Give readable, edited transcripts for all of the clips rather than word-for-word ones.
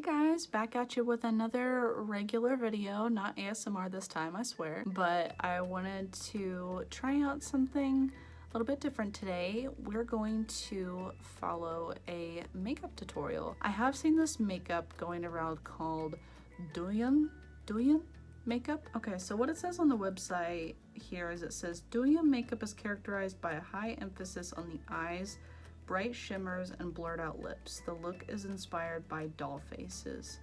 guys, back at you with another regular video, not ASMR this time, I swear, but I wanted to try out something a little bit different today. We're going to follow a makeup tutorial. I have seen this makeup going around called Douyin makeup. Okay, so what it says on the website here is it says Douyin makeup is characterized by a high emphasis on the eyes, bright shimmers, and blurred out lips. The look is inspired by doll faces.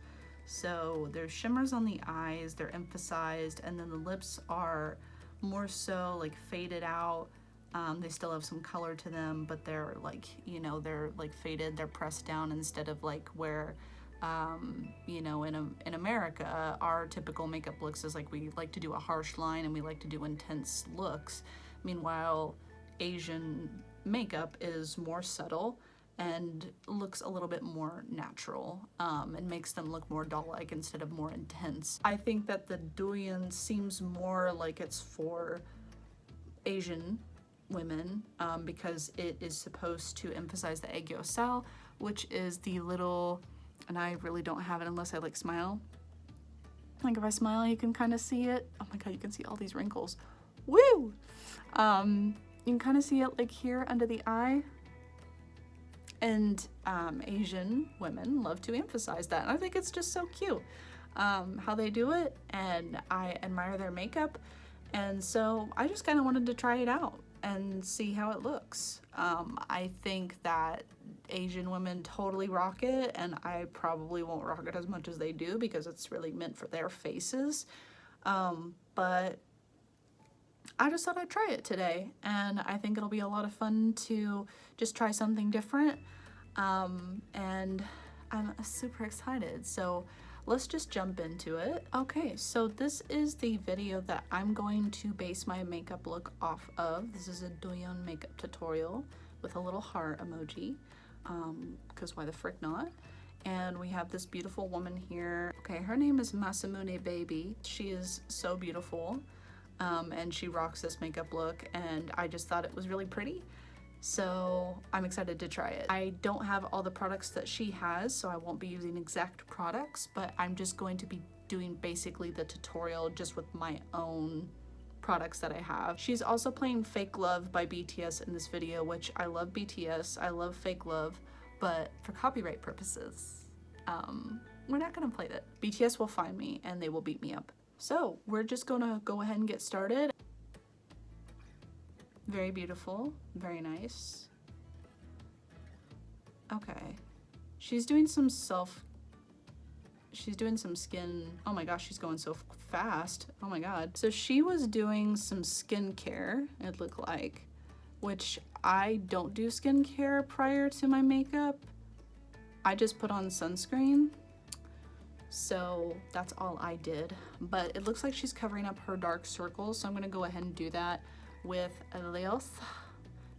So there's shimmers on the eyes, they're emphasized, and then the lips are more so like faded out. They still have some color to them, but they're like, you know, they're like faded, they're pressed down instead of like where, you know, in America, our typical makeup looks is like we like to do a harsh line and we like to do intense looks. Meanwhile, Asian makeup is more subtle and looks a little bit more natural, and makes them look more doll-like instead of more intense. I think that the Douyin seems more like it's for Asian women, because it is supposed to emphasize the aegyo, which is the little, and I really don't have it unless I like smile. Like if I smile, you can kind of see it. Oh my god, you can see all these wrinkles. Woo! You can kind of see it like here under the eye. And Asian women love to emphasize that. And I think it's just so cute how they do it. And I admire their makeup. And so I just kind of wanted to try it out and see how it looks. I think that Asian women totally rock it. And I probably won't rock it as much as they do because it's really meant for their faces. But I just thought I'd try it today, and I think it'll be a lot of fun to just try something different, and I'm super excited. So let's just jump into it. Okay, so this is the video that I'm going to base my makeup look off of. This is a Douyin makeup tutorial with a little heart emoji, because why the frick not? And we have this beautiful woman here. Okay, her name is Masamune Baby. She is so beautiful. And she rocks this makeup look, and I just thought it was really pretty, so I'm excited to try it. I don't have all the products that she has, so I won't be using exact products, but I'm just going to be doing basically the tutorial just with my own products that I have. She's also playing Fake Love by BTS in this video, which I love BTS, I love Fake Love, but for copyright purposes, we're not gonna play that. BTS will find me and they will beat me up. So we're just gonna go ahead and get started. Very beautiful, very nice. Okay, she's doing some skin, oh my gosh, she's going so fast, oh my god. So she was doing some skincare, it looked like, which I don't do skincare prior to my makeup. I just put on sunscreen. So that's all I did, but it looks like she's covering up her dark circles, so I'm gonna go ahead and do that with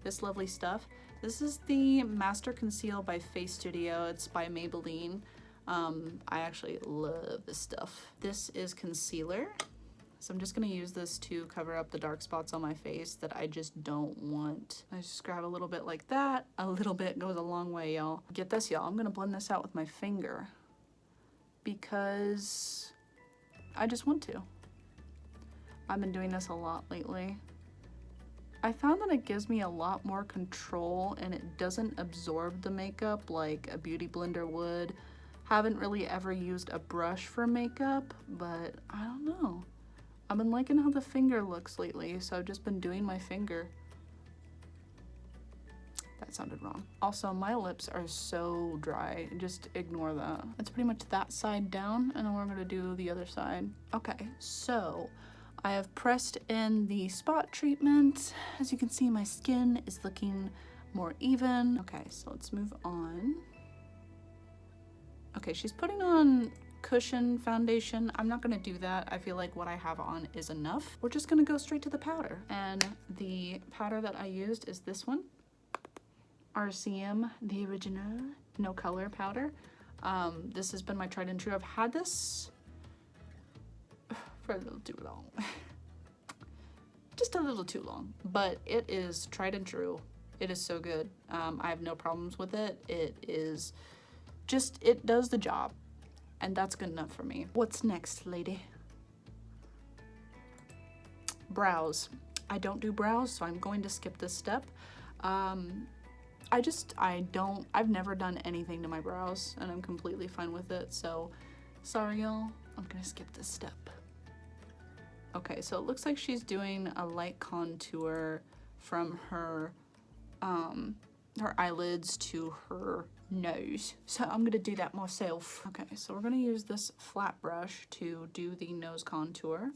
this lovely stuff. This is the Master Conceal by Face Studio. It's by Maybelline. I actually love this stuff. This is concealer, so I'm just gonna use this to cover up the dark spots on my face that I just don't want. I just grab a little bit like that. A little bit goes a long way, y'all. Get this, y'all, I'm gonna blend this out with my finger, because I just want to. I've been doing this a lot lately. I found that it gives me a lot more control and it doesn't absorb the makeup like a beauty blender would. Haven't really ever used a brush for makeup, but I don't know. I've been liking how the finger looks lately, so I've just been doing my finger. That sounded wrong. Also, my lips are so dry, just ignore that. It's pretty much that side down, and then we're gonna do the other side. Okay, so I have pressed in the spot treatment. As you can see, my skin is looking more even. Okay, so let's move on. Okay, she's putting on cushion foundation. I'm not gonna do that. I feel like what I have on is enough. We're just gonna go straight to the powder. And the powder that I used is this one. RCM, the original no color powder. This has been my tried and true. I've had this for a little too long. Just a little too long, but it is tried and true. It is so good. I have no problems with it. It is just, it does the job. and that's good enough for me. What's next, lady? Brows. I don't do brows, so I'm going to skip this step. I've never done anything to my brows, and I'm completely fine with it, so sorry y'all, I'm gonna skip this step. Okay, so it looks like she's doing a light contour from her eyelids to her nose, so I'm gonna do that myself. Okay, so we're gonna use this flat brush to do the nose contour.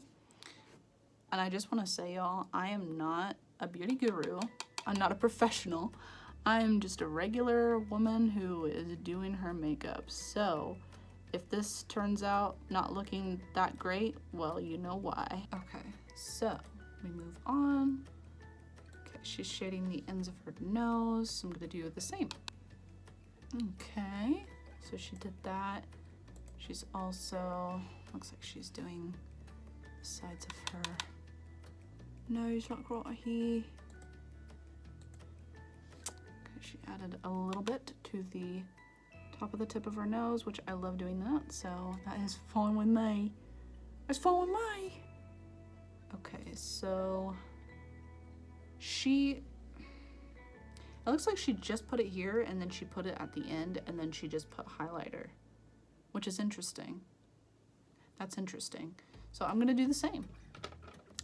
And I just want to say, y'all, I am not a beauty guru. I'm not a professional. I am just a regular woman who is doing her makeup. So if this turns out not looking that great, well, you know why. Okay, so we move on. Okay, she's shading the ends of her nose, so I'm gonna do the same. Okay, so she did that. She's also, looks like she's doing the sides of her nose, like right here. Okay, she added a little bit to the top of the tip of her nose, which I love doing that, so that is fine with me. It's fine with me. Okay, so it looks like she just put it here and then she put it at the end and then she just put highlighter, which is interesting. That's interesting. So I'm gonna do the same,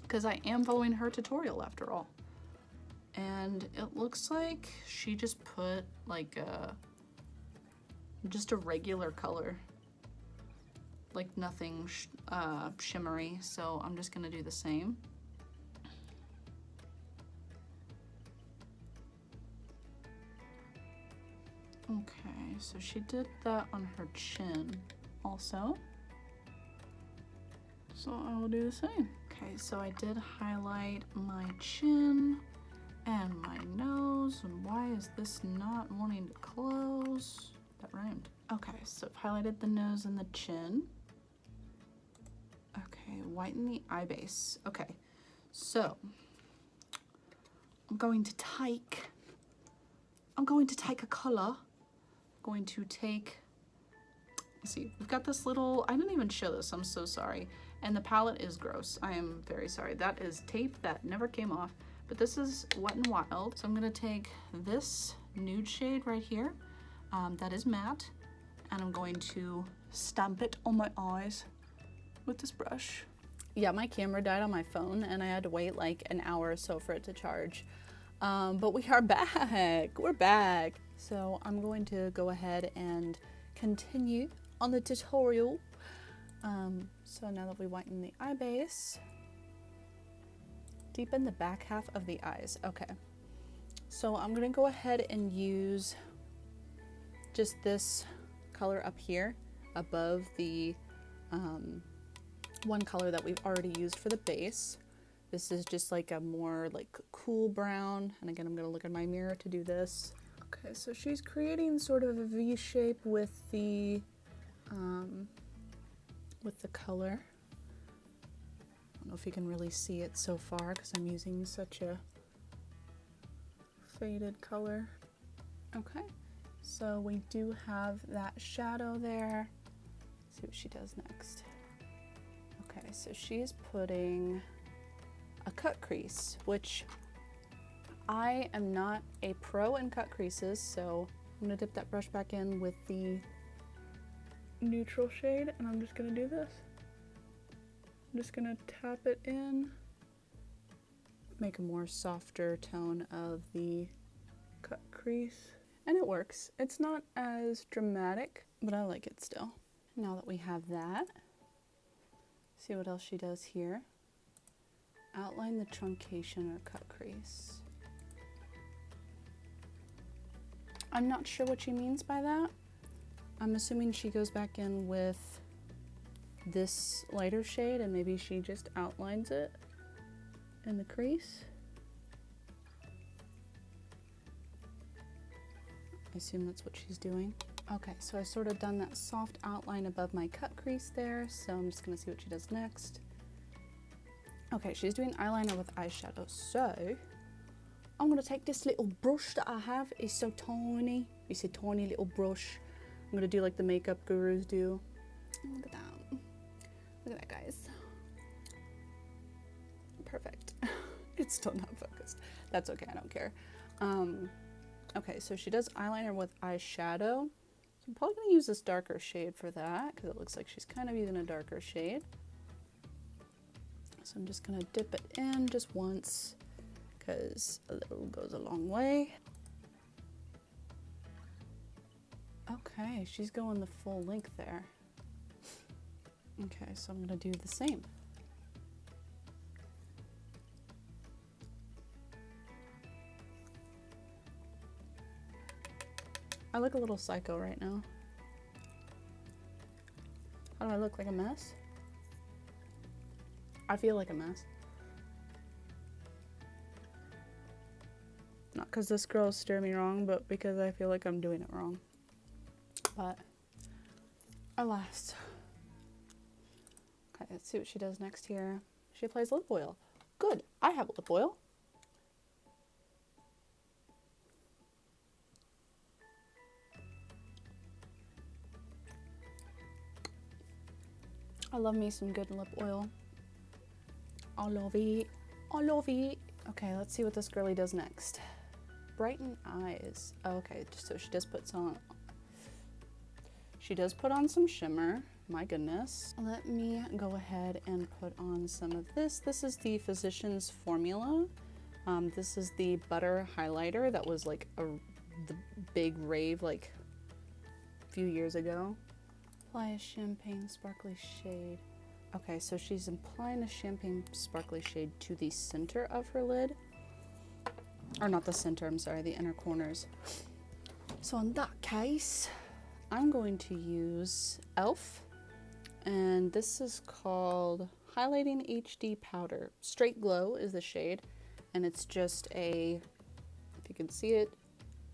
because I am following her tutorial after all. And it looks like she just put like just a regular color, like nothing shimmery, so I'm just gonna do the same. Okay, so she did that on her chin also, so I will do the same. Okay, so I did highlight my chin and my nose, and why is this not wanting to close? That rhymed. Okay, so I've highlighted the nose and the chin. Okay, whiten the eye base. Okay, so I'm going to take a color. I'm going to take, let's see, we've got this little, I didn't even show this, I'm so sorry. And the palette is gross. I am very sorry. That is tape that never came off. But this is Wet n Wild. So I'm gonna take this nude shade right here. That is matte. And I'm going to stamp it on my eyes with this brush. Yeah, my camera died on my phone and I had to wait like an hour or so for it to charge. But we are back. We're back. So I'm going to go ahead and continue on the tutorial. So now that we whiten the eye base, deepen the back half of the eyes. Okay, so I'm gonna go ahead and use just this color up here above the one color that we've already used for the base. This is just like a more like cool brown, and again I'm gonna look in my mirror to do this. Okay, so she's creating sort of a V shape with the color. I don't know if you can really see it so far because I'm using such a faded color. Okay, so we do have that shadow there. Let's see what she does next. Okay, so she's putting a cut crease, which I am not a pro in cut creases, so I'm gonna dip that brush back in with the neutral shade and I'm just gonna do this. I'm just gonna tap it in, make a more softer tone of the cut crease, and it works. It's not as dramatic, but I like it still. Now that we have that, see what else she does here. Outline the truncation or cut crease. I'm not sure what she means by that. I'm assuming she goes back in with this lighter shade and maybe she just outlines it in the crease. I assume that's what she's doing. Okay, so I sort of done that soft outline above my cut crease there, so I'm just gonna see what she does next. Okay, she's doing eyeliner with eyeshadow, so I'm gonna take this little brush that I have. It's so tiny. It's a tiny little brush. I'm gonna do like the makeup gurus do. Look at that. Look at that, guys. Perfect. It's still not focused. That's okay, I don't care. Okay, so she does eyeliner with eyeshadow. So I'm probably gonna use this darker shade for that because it looks like she's kind of using a darker shade. So I'm just gonna dip it in just once because a little goes a long way. Okay, she's going the full length there. Okay, so I'm gonna do the same. I look a little psycho right now. How do I look, like a mess? I feel like a mess. Not because this girl's steering me wrong, but because I feel like I'm doing it wrong. But alas. Okay, let's see what she does next here. She applies lip oil. Good, I have lip oil. I love me some good lip oil. I love it. I love it. Okay, let's see what this girly does next. Brighten eyes. Oh, okay, so she does put some. She does put on some shimmer. My goodness. Let me go ahead and put on some of this. This is the Physicians Formula. This is the butter highlighter that was like the big rave like a few years ago. Apply a champagne sparkly shade. Okay, so she's applying a champagne sparkly shade to the center of her lid. Or not the center, I'm sorry, the inner corners. So in that case, I'm going to use e.l.f. And this is called Highlighting HD Powder. Straight Glow is the shade. And it's just a, if you can see it,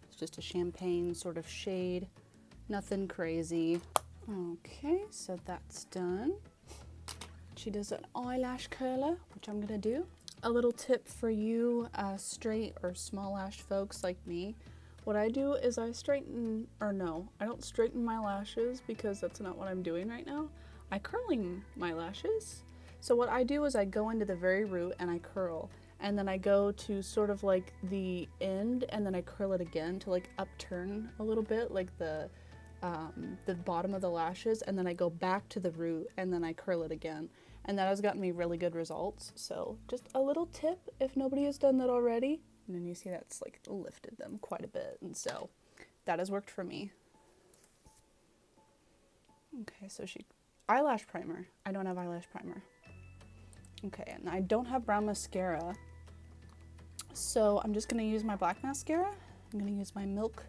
it's just a champagne sort of shade. Nothing crazy. Okay, so that's done. She does an eyelash curler, which I'm gonna do. A little tip for you straight or small lash folks like me. What I do is I straighten, or no, I don't straighten my lashes because that's not what I'm doing right now. I curling my lashes. So what I do is I go into the very root and I curl. And then I go to sort of like the end and then I curl it again to like upturn a little bit, like the bottom of the lashes, and then I go back to the root and then I curl it again, and that has gotten me really good results. So just a little tip if nobody has done that already. And then you see that's like lifted them quite a bit, and so that has worked for me. Okay, so eyelash primer. I don't have eyelash primer. Okay, and I don't have brown mascara, so I'm just gonna use my black mascara. I'm gonna use my Milk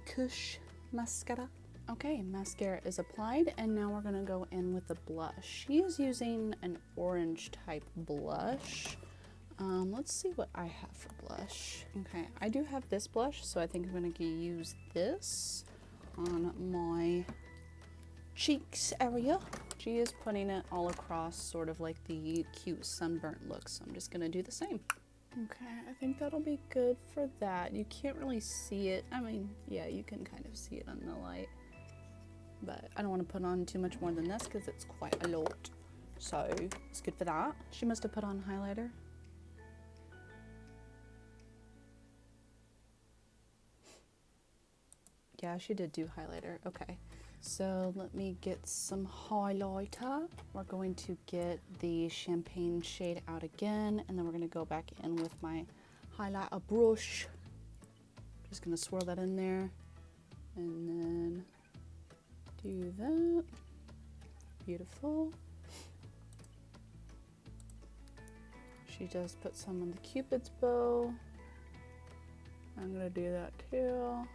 Kush mascara. Okay, mascara is applied, and now we're gonna go in with the blush. She is using an orange type blush. Let's see what I have for blush. Okay, I do have this blush, so I think I'm gonna use this on my cheeks area. She is putting it all across, sort of like the cute sunburnt look, so I'm just gonna do the same. Okay, I think that'll be good for that. You can't really see it. I mean, yeah, you can kind of see it on the light, but I don't want to put on too much more than this because it's quite a lot. So it's good for that. She must have put on highlighter. Yeah, she did do highlighter. Okay, so let me get some highlighter. We're going to get the champagne shade out again, and then we're going to go back in with my highlighter brush. Just going to swirl that in there, and then do that. Beautiful. She does put some on the Cupid's bow. I'm going to do that too.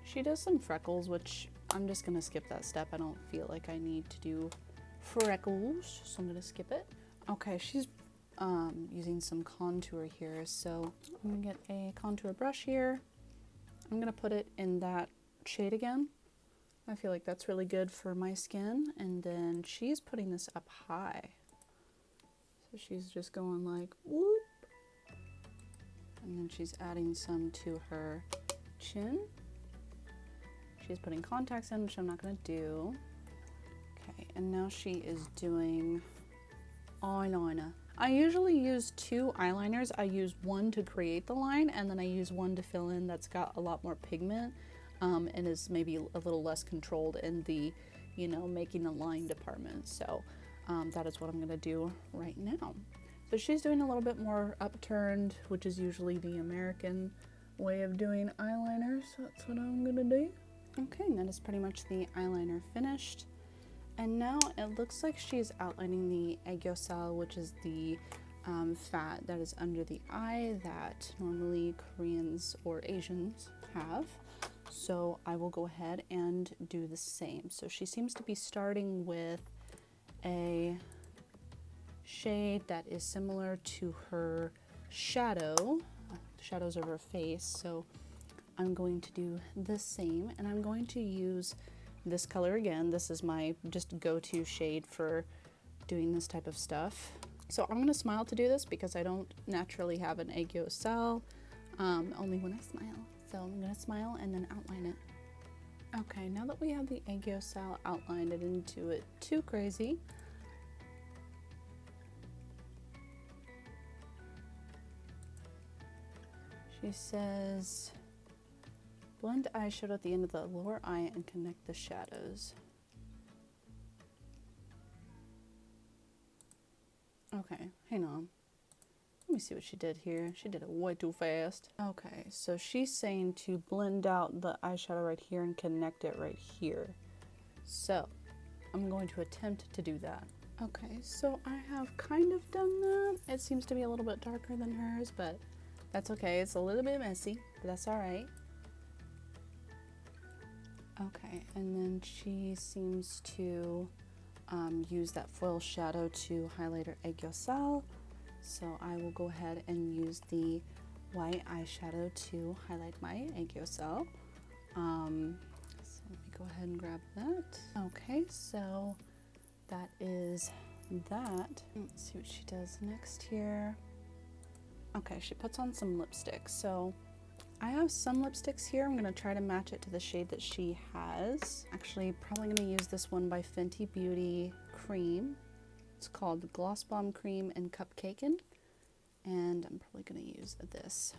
She does some freckles, which I'm just gonna skip that step. I don't feel like I need to do freckles, so I'm gonna skip it. Okay, she's using some contour here, so I'm gonna get a contour brush here. I'm gonna put it in that shade again. I feel like that's really good for my skin. And then she's putting this up high. So she's just going like whoop. And then she's adding some to her chin. she's putting contacts in, which I'm not gonna do. Okay, and now she is doing eyeliner. I usually use 2 eyeliners. I use one to create the line, and then I use one to fill in that's got a lot more pigment and is maybe a little less controlled in the, you know, making the line department. So that is what I'm gonna do right now. So she's doing a little bit more upturned, which is usually the American way of doing eyeliner, so that's what I'm gonna do. Okay, and that is pretty much the eyeliner finished. And now it looks like she's outlining the aegyo, which is the fat that is under the eye that normally Koreans or Asians have. So I will go ahead and do the same. So she seems to be starting with a shade that is similar to her shadow, shadows of her face. So I'm going to do the same, and I'm going to use this color again. This is my just go-to shade for doing this type of stuff. So I'm gonna smile to do this because I don't naturally have an aegyo, only when I smile. So I'm gonna smile and then outline it. Okay, now that we have the aegyo outlined, I didn't do it too crazy. She says, blend eyeshadow at the end of the lower eye and connect the shadows. Okay, hang on. Let me see what she did here. She did it way too fast. Okay, so she's saying to blend out the eyeshadow right here and connect it right here. So I'm going to attempt to do that. Okay, so I have kind of done that. It seems to be a little bit darker than hers, but that's okay. It's a little bit messy, but that's all right. Okay, and then she seems to use that foil shadow to highlight her aegyo. So I will go ahead and use the white eyeshadow to highlight my aegyo. So let me go ahead and grab that. Okay, so that is that. Let's see what she does next here. Okay, she puts on some lipstick. So I have some lipsticks here. I'm gonna try to match it to the shade that she has. Actually, probably gonna use this one by Fenty Beauty Cream. It's called Gloss Bomb Cream and Cupcakin. And I'm probably gonna use this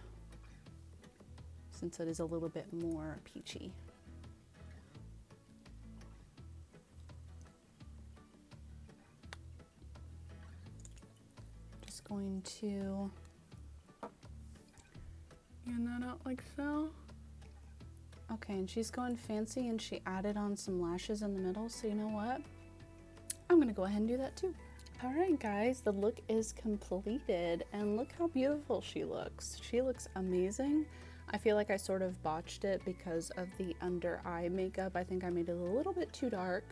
since it is a little bit more peachy. Just going to and that out like so. Okay, and she's going fancy and she added on some lashes in the middle, so you know what? I'm gonna go ahead and do that too. All right, guys, the look is completed and look how beautiful she looks. She looks amazing. I feel like I sort of botched it because of the under eye makeup. I think I made it a little bit too dark,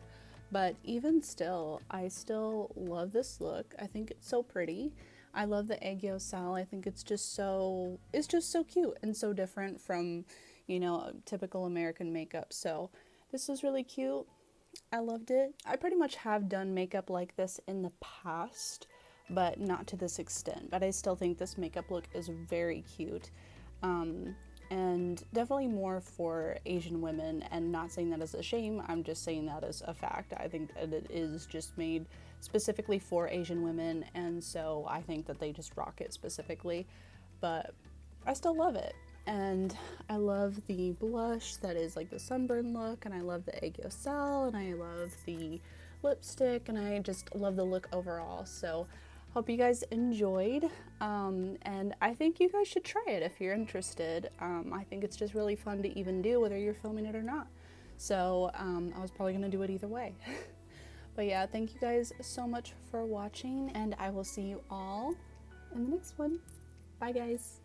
but even still, I still love this look. I think it's so pretty. I love the aegyo. I think it's just so cute and so different from, you know, typical American makeup. So this was really cute. I loved it. I pretty much have done makeup like this in the past, but not to this extent. But I still think this makeup look is very cute. And definitely more for Asian women, and not saying that as a shame, I'm just saying that as a fact. I think that it is just made specifically for Asian women, and so I think that they just rock it specifically, but I still love it. And I love the blush that is like the sunburn look, and I love the aegyo, and I love the lipstick, and I just love the look overall. So hope you guys enjoyed, and I think you guys should try it if you're interested. I think it's just really fun to even do, whether you're filming it or not. So I was probably gonna do it either way. But yeah, thank you guys so much for watching, and I will see you all in the next one. Bye, guys.